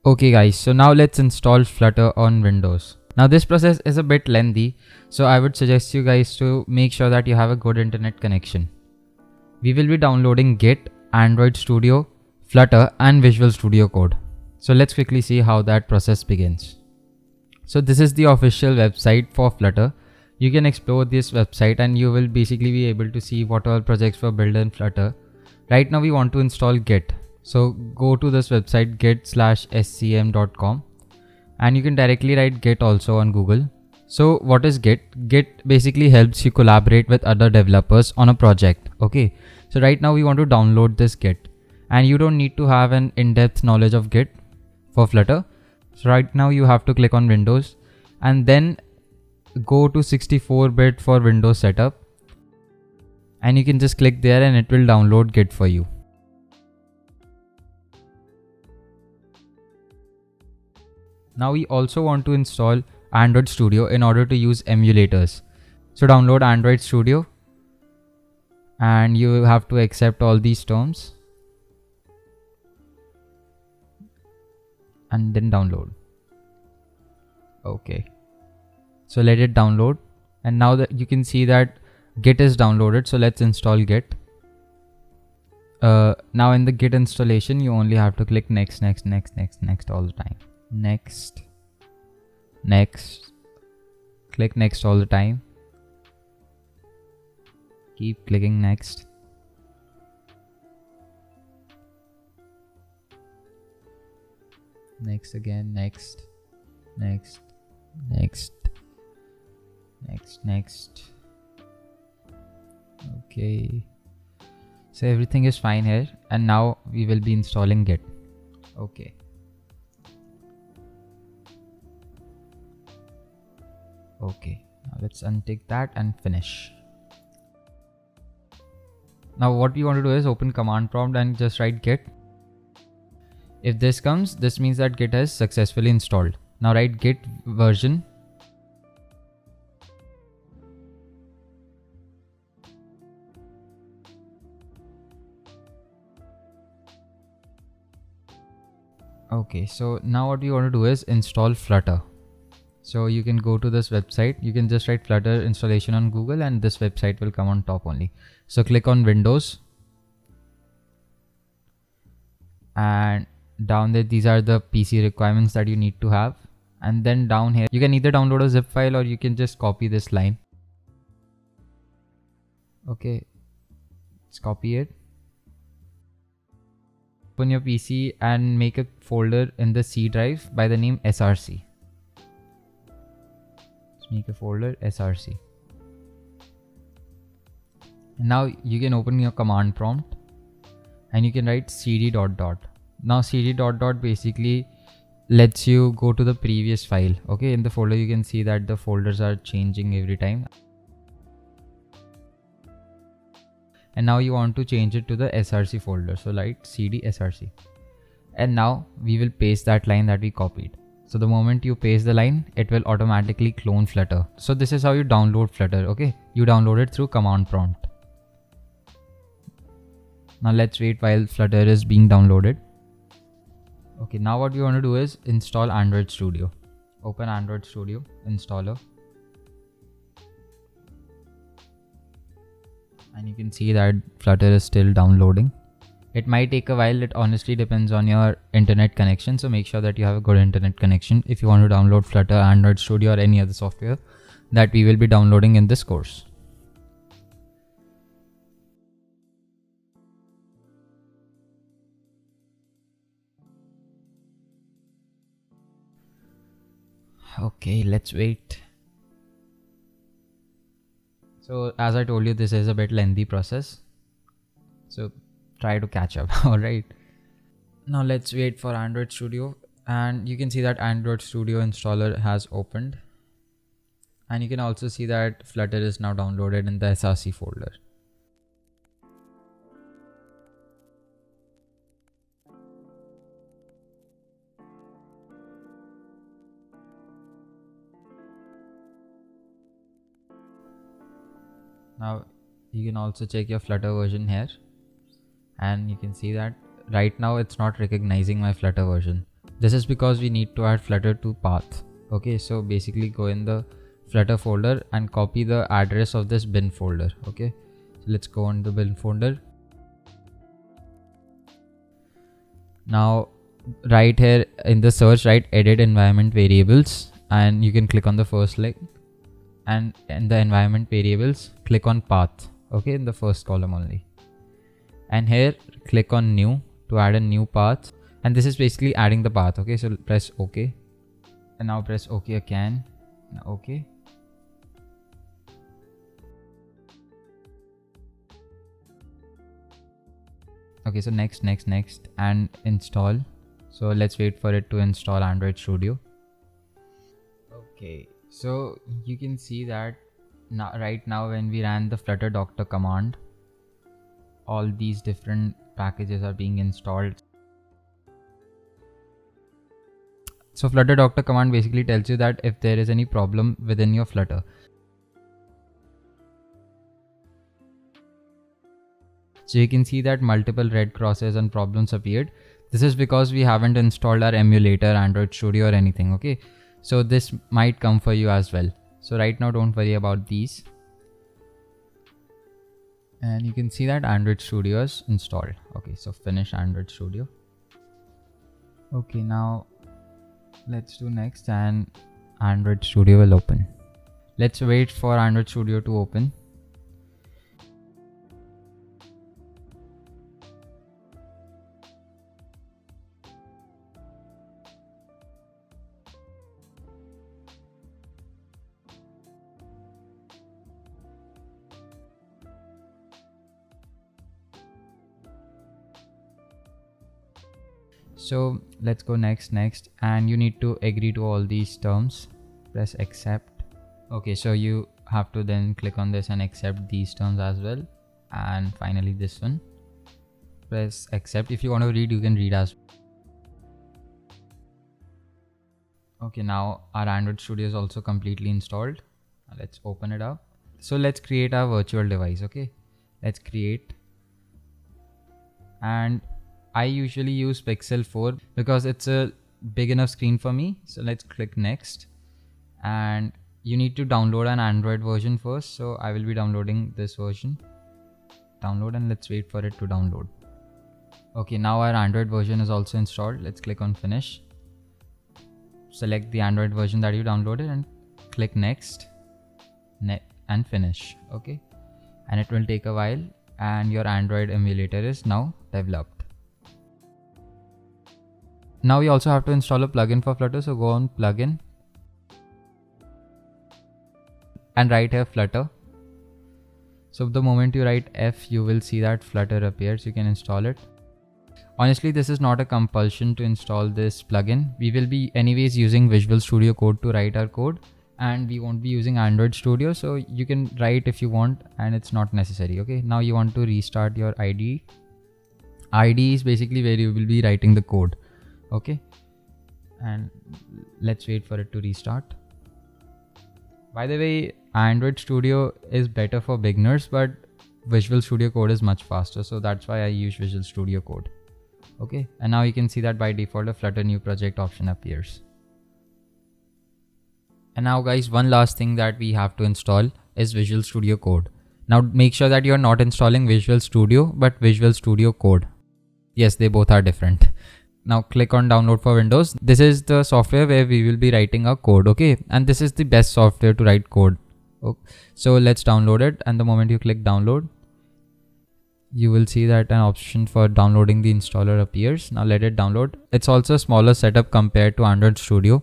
Okay guys, so now let's install Flutter on Windows. Now this process is a bit lengthy, so I would suggest you guys to make sure that you have a good internet connection. We will be downloading Git, Android Studio, Flutter and Visual Studio Code. So let's quickly see how that process begins. So this is the official website for Flutter. You can explore this website and you will basically be able to see what all projects were built in Flutter. Right now we want to install Git. So go to this website git/scm.com and you can directly write Git also on Google. So what is Git? Git basically helps you collaborate with other developers on a project. Okay. So right now we want to download this Git and you don't need to have an in-depth knowledge of Git for Flutter. So right now you have to click on Windows and then go to 64-bit for Windows setup and you can just click there and it will download Git for you. Now we also want to install Android Studio in order to use emulators. So download Android Studio and you have to accept all these terms and then download. Okay. So let it download and now that you can see that Git is downloaded. So let's install Git. Now in the Git installation, you only have to click next all the time. Next, click next all the time. Keep clicking next. Next again, next. Okay. So everything is fine here and now we will be installing Git. Okay. Okay, now let's untick that and finish. Now what we want to do is open command prompt and just write Git. If this comes, this means that Git has successfully installed. Now write Git version. Okay, so now what we want to do is install Flutter. So you can go to this website, you can just write Flutter installation on Google and this website will come on top only. So click on Windows and down there these are the PC requirements that you need to have, and then down here you can either download a zip file or you can just copy this line. Okay, let's copy it. Open your PC and make a folder in the C drive by the name src. Make a folder src. Now you can open your command prompt and you can write cd ... Now cd ... basically lets you go to the previous file. Okay, in the folder you can see that the folders are changing every time. And now you want to change it to the src folder. So write cd src. And now we will paste that line that we copied. So the moment you paste the line, it will automatically clone Flutter. So this is how you download Flutter. Okay, you download it through command prompt. Now let's wait while Flutter is being downloaded. Okay, now what we want to do is install Android Studio. Open Android Studio installer. And you can see that Flutter is still downloading. It might take a while, it honestly depends on your internet connection, so make sure that you have a good internet connection if you want to download Flutter, Android Studio or any other software that we will be downloading in this course. Okay, let's wait. So as I told you, this is a bit lengthy process, so try to catch up. Alright, now let's wait for Android Studio and you can see that Android Studio installer has opened and you can also see that Flutter is now downloaded in the src folder. Now you can also check your Flutter version here and you can see that right now it's not recognizing my Flutter version. This is because we need to add Flutter to path. Okay, so basically go in the Flutter folder and copy the address of this bin folder. Okay, so let's go on the bin folder. Now right here in the search, write edit environment variables, and you can click on the first link, and in the environment variables click on path. Okay, in the first column only, and here click on new to add a new path, and this is basically adding the path. Okay, so press OK, and now press OK again. Okay, okay, so next and install. So let's wait for it to install Android Studio. Okay, so you can see that now, right now when we ran the Flutter Doctor command, all these different packages are being installed. So Flutter Doctor command basically tells you that if there is any problem within your Flutter. So you can see that multiple red crosses and problems appeared. This is because we haven't installed our emulator, Android Studio or anything. Okay, so this might come for you as well. So right now don't worry about these. And you can see that Android Studio is installed. Okay, so finish Android Studio. Okay, now let's do next, and Android Studio will open. Let's wait for Android Studio to open. So let's go next, and you need to agree to all these terms. Press accept. Okay, so you have to then click on this and accept these terms as well. And finally this one, press accept. If you want to read, you can read as well. Okay, now our Android Studio is also completely installed. Now let's open it up. So let's create our virtual device. Okay, let's create, and I usually use Pixel 4 because it's a big enough screen for me. So let's click next, and you need to download an Android version first. So I will be downloading this version. Download, and let's wait for it to download. Okay, now our Android version is also installed. Let's click on finish. Select the Android version that you downloaded and click next, and finish. Okay, and it will take a while, and your Android emulator is now developed. Now we also have to install a plugin for Flutter, so go on plugin and write here Flutter. So the moment you write F, you will see that Flutter appears. You can install it. Honestly, this is not a compulsion to install this plugin. We will be anyways using Visual Studio Code to write our code, and we won't be using Android Studio, so you can write if you want, and it's not necessary. Okay, now you want to restart your IDE. IDE is basically where you will be writing the code. Okay, and let's wait for it to restart. By the way, Android Studio is better for beginners, but Visual Studio Code is much faster, so that's why I use Visual Studio Code. Okay, and now you can see that by default a Flutter new project option appears. And now guys, one last thing that we have to install is Visual Studio Code. Now make sure that you are not installing Visual Studio but Visual Studio Code. Yes, they both are different. Now click on download for Windows. This is the software where we will be writing our code. Okay, and this is the best software to write code. Okay. So let's download it, and the moment you click download, you will see that an option for downloading the installer appears. Now let it download. It's also a smaller setup compared to Android Studio,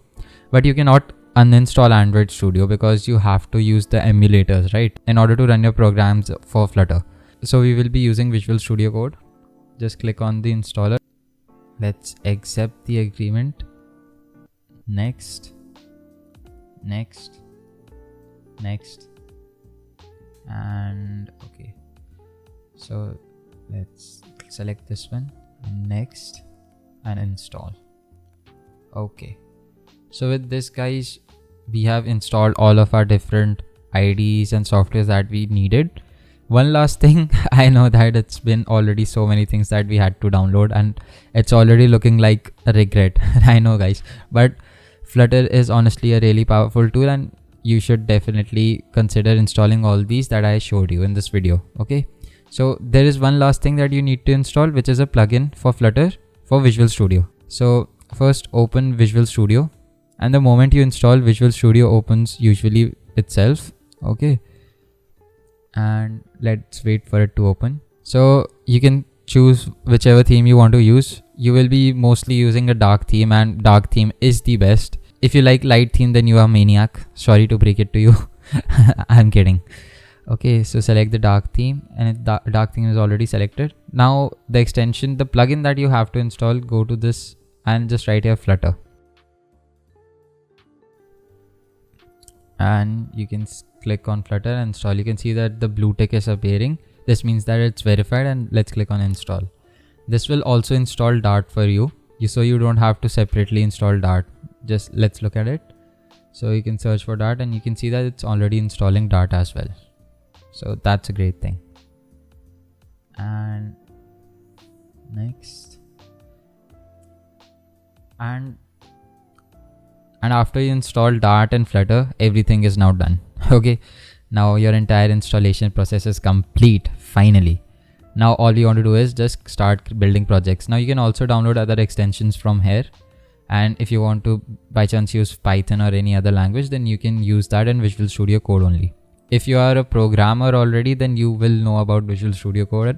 but you cannot uninstall Android Studio because you have to use the emulators, right, in order to run your programs for Flutter. So we will be using Visual Studio Code. Just click on the installer. Let's accept the agreement. Next, next, next, and okay. So let's select this one, next, and install. Okay. So with this guys, we have installed all of our different IDEs and softwares that we needed. One last thing, I know that it's been already so many things that we had to download and it's already looking like a regret. I know guys, but Flutter is honestly a really powerful tool and you should definitely consider installing all these that I showed you in this video. Okay, so there is one last thing that you need to install, which is a plugin for Flutter for Visual Studio. So first open Visual Studio, and the moment you install, Visual Studio opens usually itself. Okay, and let's wait for it to open. So you can choose whichever theme you want to use. You will be mostly using a dark theme, and dark theme is the best. If you like light theme, then you are maniac. Sorry to break it to you. I'm kidding. Okay, so select the dark theme, and dark theme is already selected. Now the extension, the plugin that you have to install, go to this and just write here Flutter. And you can click on Flutter and install. You can see that the blue tick is appearing. This means that it's verified, and let's click on install. This will also install Dart for you, so you don't have to separately install Dart. Just let's look at it. So you can search for Dart and you can see that it's already installing Dart as well. So that's a great thing. And next, and after you install Dart and Flutter, everything is now done. Okay, now your entire installation process is complete finally. Now all you want to do is just start building projects. Now you can also download other extensions from here, and if you want to by chance use Python or any other language, then you can use that in Visual Studio Code only. If you are a programmer already, then you will know about Visual Studio Code,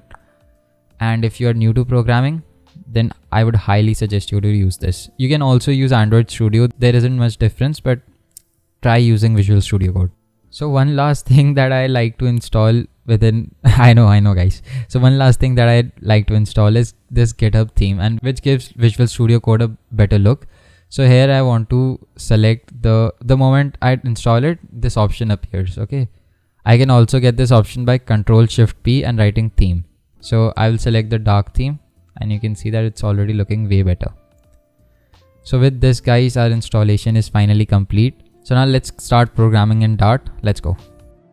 and if you are new to programming, then I would highly suggest you to use this. You can also use Android Studio. There isn't much difference, but try using Visual Studio Code. So one last thing that I like to install within, I know guys. So one last thing that I like to install is this GitHub theme, and which gives Visual Studio Code a better look. So here I want to select the moment I install it, this option appears. Okay, I can also get this option by Ctrl+Shift+P and writing theme. So I will select the dark theme, and you can see that it's already looking way better. So with this guys, our installation is finally complete. So now let's start programming in Dart. Let's go.